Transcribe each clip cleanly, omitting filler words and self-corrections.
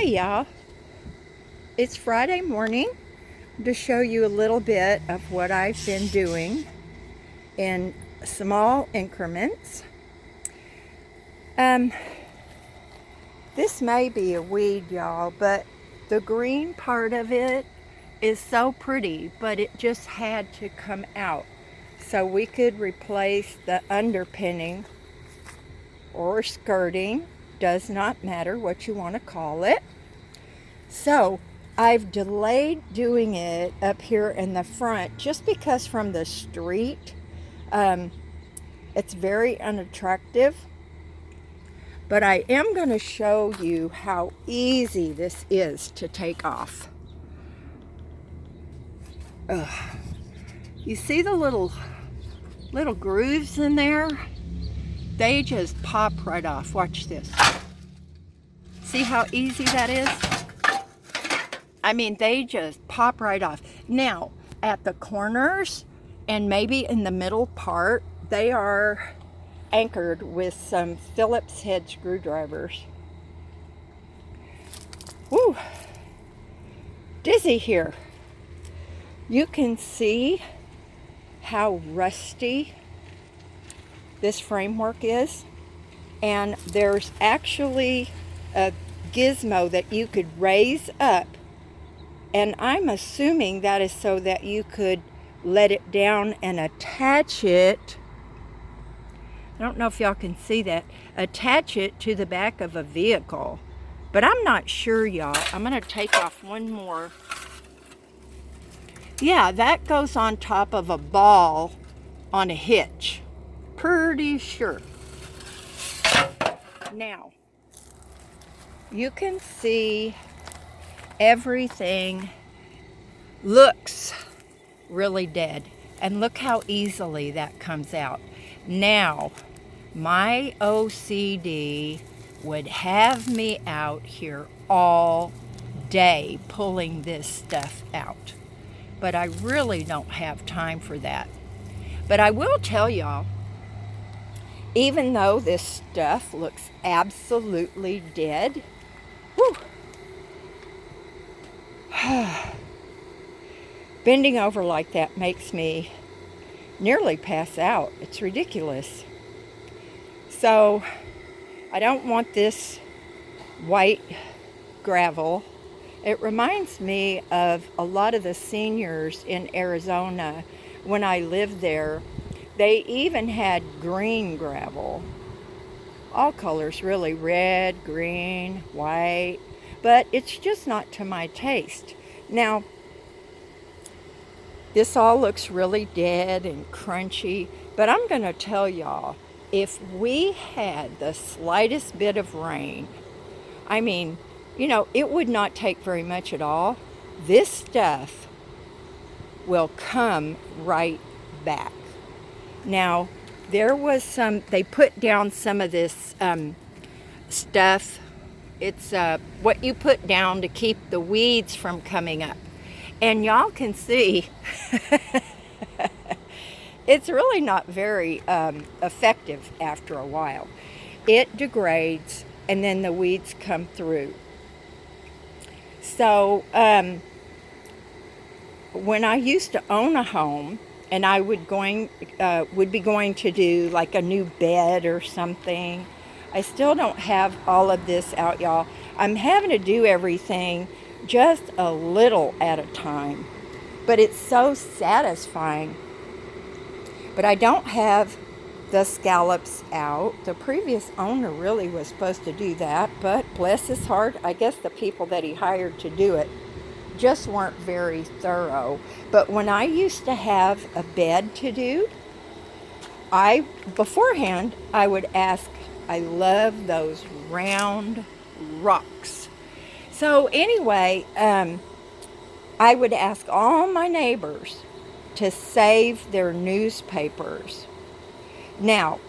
Hi y'all, it's Friday morning to show you a little bit of what I've been doing in small increments. This may be a weed, y'all, but the green part of it is so pretty, but it just had to come out so we could replace the underpinning or skirting, does not matter what you want to call it. So I've delayed doing it up here in the front just because from the street it's very unattractive. But I am going to show you how easy this is to take off. You see the little grooves in there? They just pop right off. Watch this. See how easy that is? I mean, they just pop right off. Now, at the corners and maybe in the middle part, they are anchored with some Phillips head screwdrivers. Woo! Dizzy here. You can see how rusty this framework is. And there's actually a gizmo that you could raise up. And I'm assuming that is so that you could let it down and attach it. I don't know if y'all can see that. Attach it to the back of a vehicle. But I'm not sure, y'all. I'm going to take off one more. Yeah, that goes on top of a ball on a hitch. Pretty sure. Now, you can see everything looks really dead. And look how easily that comes out. Now, my OCD would have me out here all day pulling this stuff out. But I really don't have time for that. But I will tell y'all, even though this stuff looks absolutely dead, whew, bending over like that makes me nearly pass out. It's ridiculous. So I don't want this white gravel. It reminds me of a lot of the seniors in Arizona when I lived there. They even had green gravel. All colors really, red, green, white, but it's just not to my taste. Now, this all looks really dead and crunchy, but I'm going to tell y'all, if we had the slightest bit of rain, I mean, you know, it would not take very much at all. This stuff will come right back. Now, there was they put down some of this stuff. It's what you put down to keep the weeds from coming up. And y'all can see, it's really not very effective after a while. It degrades and then the weeds come through. So when I used to own a home and I would be going to do like a new bed or something, I still don't have all of this out, y'all. I'm having to do everything just a little at a time, but it's so satisfying. But I don't have the scallops out. The previous owner really was supposed to do that, but bless his heart, I guess the people that he hired to do it just weren't very thorough. But when I used to have a bed to do, beforehand I would ask, I love those round rocks. So anyway, I would ask all my neighbors to save their newspapers. Now,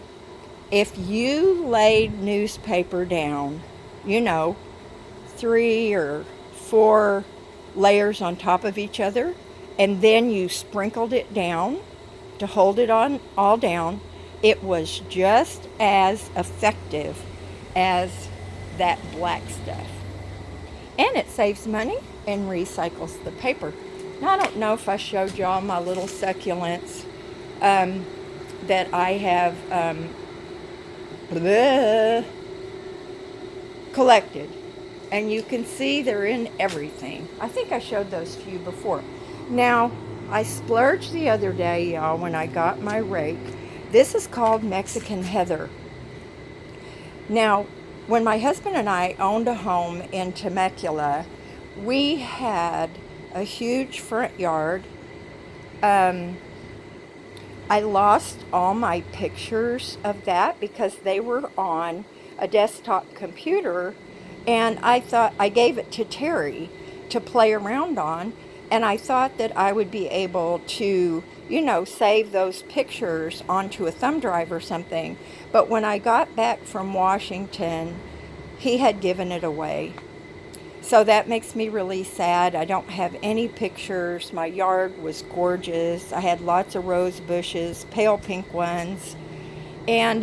if you laid newspaper down, you know, 3 or 4 layers on top of each other, and then you sprinkled it down to hold it on all down, it was just as effective as that black stuff. And it saves money and recycles the paper. Now, I don't know if I showed y'all my little succulents that I have collected. And you can see they're in everything. I think I showed those to you before. Now, I splurged the other day, y'all, when I got my rake. This is called Mexican Heather. Now, when my husband and I owned a home in Temecula, we had a huge front yard. I lost all my pictures of that because they were on a desktop computer, and I thought I gave it to Terry to play around on, and I thought that I would be able to, save those pictures onto a thumb drive or something. But when I got back from Washington, he had given it away. So that makes me really sad. I don't have any pictures. My yard was gorgeous. I had lots of rose bushes, pale pink ones. And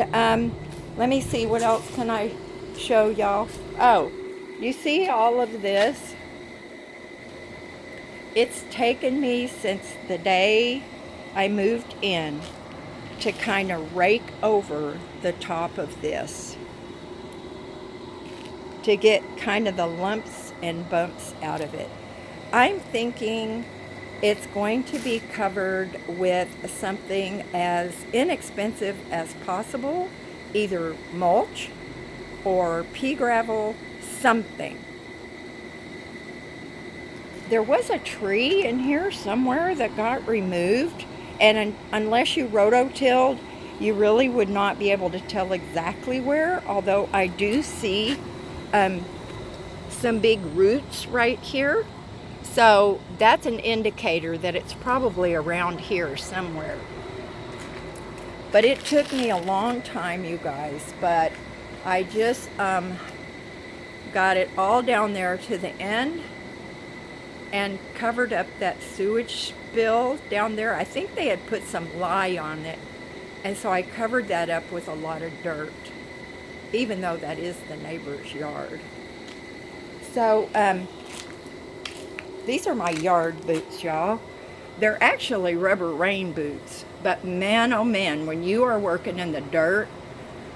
let me see, what else can I show y'all? Oh, you see all of this? It's taken me since the day I moved in to kind of rake over the top of this, to get kind of the lumps and bumps out of it. I'm thinking it's going to be covered with something as inexpensive as possible, either mulch or pea gravel, something. There was a tree in here somewhere that got removed, and unless you rototilled, you really would not be able to tell exactly where, although I do see some big roots right here. So that's an indicator that it's probably around here somewhere. But it took me a long time, you guys, but I just got it all down there to the end and covered up that sewage spill down there. I think they had put some lye on it, and so I covered that up with a lot of dirt, even though that is the neighbor's yard. So these are my yard boots, y'all. They're actually rubber rain boots, but man, oh man, when you are working in the dirt,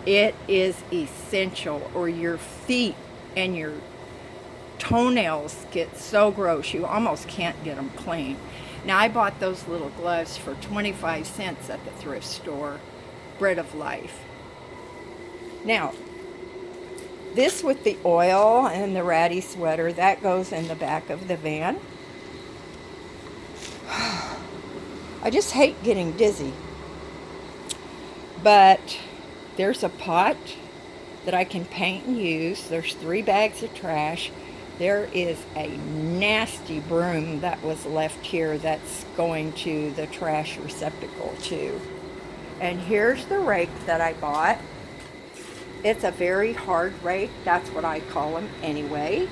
it is essential, or your feet and your toenails get so gross you almost can't get them clean. Now, I bought those little gloves for 25 cents at the thrift store, Bread of Life. Now, this with the oil and the ratty sweater, that goes in the back of the van. I just hate getting dizzy. But there's a pot that I can paint and use. There's 3 bags of trash. There is a nasty broom that was left here that's going to the trash receptacle too. And here's the rake that I bought. It's a very hard rake. That's what I call them anyway.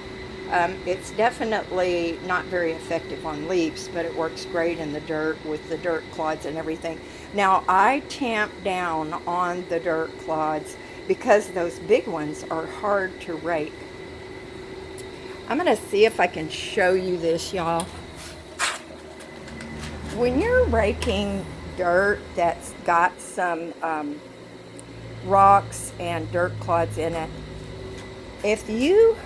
It's definitely not very effective on leaves, but it works great in the dirt with the dirt clods and everything. Now, I tamp down on the dirt clods because those big ones are hard to rake. I'm going to see if I can show you this, y'all. When you're raking dirt that's got some rocks and dirt clods in it, if you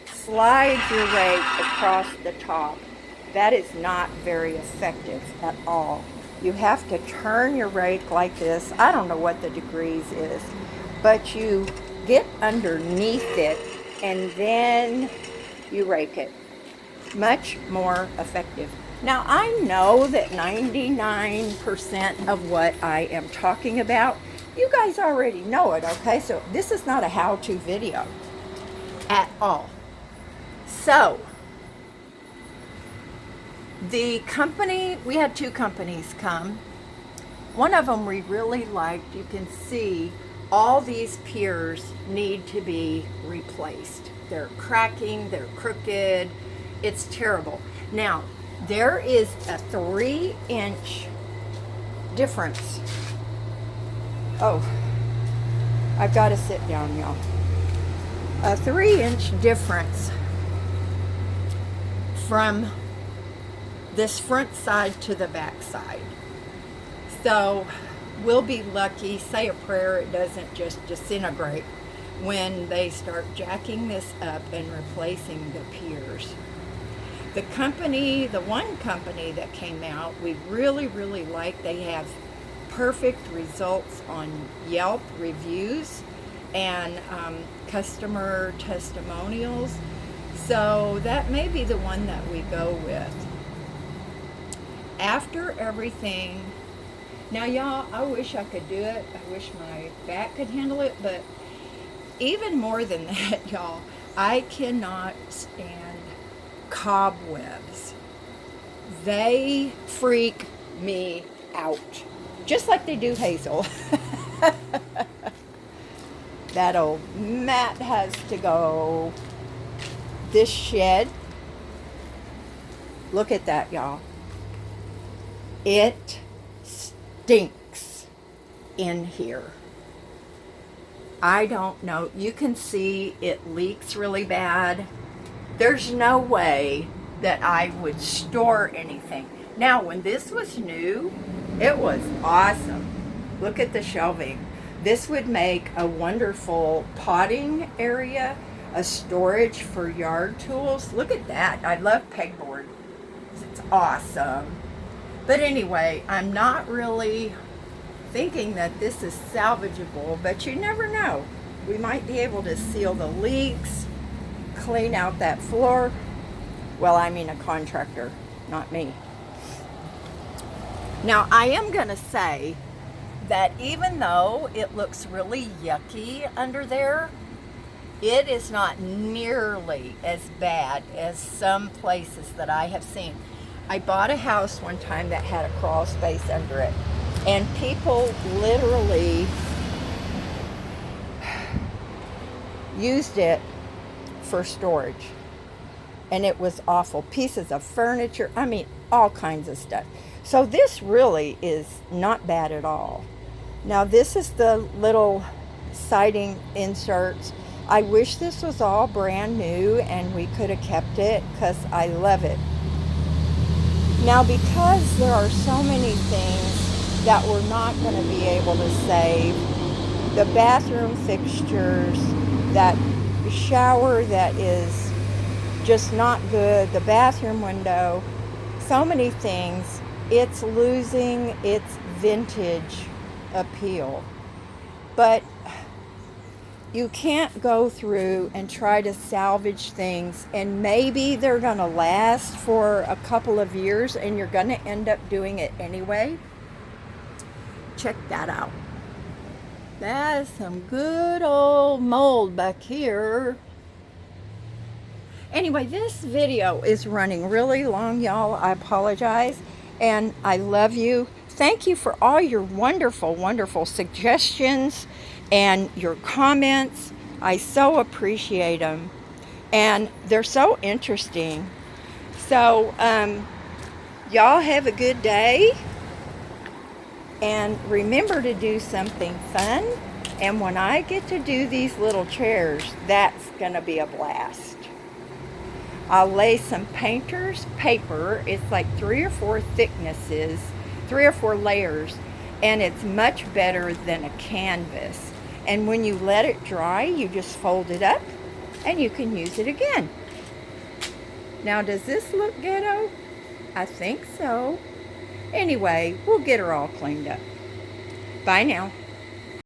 slide your rake across the top, that is not very effective at all. You have to turn your rake like this. I don't know what the degrees is, but you get underneath it and then you rake it. Much more effective. Now, I know that 99% of what I am talking about, you guys already know it, okay? So this is not a how-to video at all. So, the company, we had 2 companies come. One of them we really liked. You can see all these piers need to be replaced. They're cracking, they're crooked, it's terrible. Now, there is a 3-inch difference. Oh, I've got to sit down, y'all. A 3-inch difference from this front side to the back side. So we'll be lucky, say a prayer, it doesn't just disintegrate when they start jacking this up and replacing the piers. The company, the one company that came out, we really, really like. They have perfect results on Yelp reviews and customer testimonials. So that may be the one that we go with. After everything, now y'all, I wish I could do it. I wish my back could handle it, but even more than that, y'all, I cannot stand cobwebs. They freak me out, just like they do Hazel. That old mat has to go. This shed, look at that, y'all. It stinks in here. I don't know. You can see it leaks really bad. There's no way that I would store anything. Now, when this was new, it was awesome. Look at the shelving. This would make a wonderful potting area, a storage for yard tools. Look at that. I love pegboard. It's awesome. But anyway, I'm not really thinking that this is salvageable, but you never know. We might be able to seal the leaks, clean out that floor. Well, I mean a contractor, not me. Now, I am going to say that even though it looks really yucky under there, it is not nearly as bad as some places that I have seen. I bought a house one time that had a crawl space under it, and people literally used it for storage. And it was awful. Pieces of furniture, I mean, all kinds of stuff. So this really is not bad at all. Now this is the little siding inserts. I wish this was all brand new and we could have kept it because I love it. Now, because there are so many things that we're not going to be able to save, the bathroom fixtures, that shower that is just not good, the bathroom window, so many things, it's losing its vintage appeal. But you can't go through and try to salvage things, and maybe they're going to last for a couple of years and you're going to end up doing it anyway. Check that out. That's some good old mold back here. Anyway, this video is running really long, y'all. I apologize, and I love you. Thank you for all your wonderful, wonderful suggestions and your comments. I so appreciate them, and they're so interesting. So y'all have a good day, and remember to do something fun. And when I get to do these little chairs, that's gonna be a blast. I'll lay some painter's paper. It's like 3 or 4 thicknesses, 3 or 4 layers, and it's much better than a canvas. And when you let it dry, you just fold it up and you can use it again. Now, does this look ghetto? I think so. Anyway, we'll get her all cleaned up. Bye now.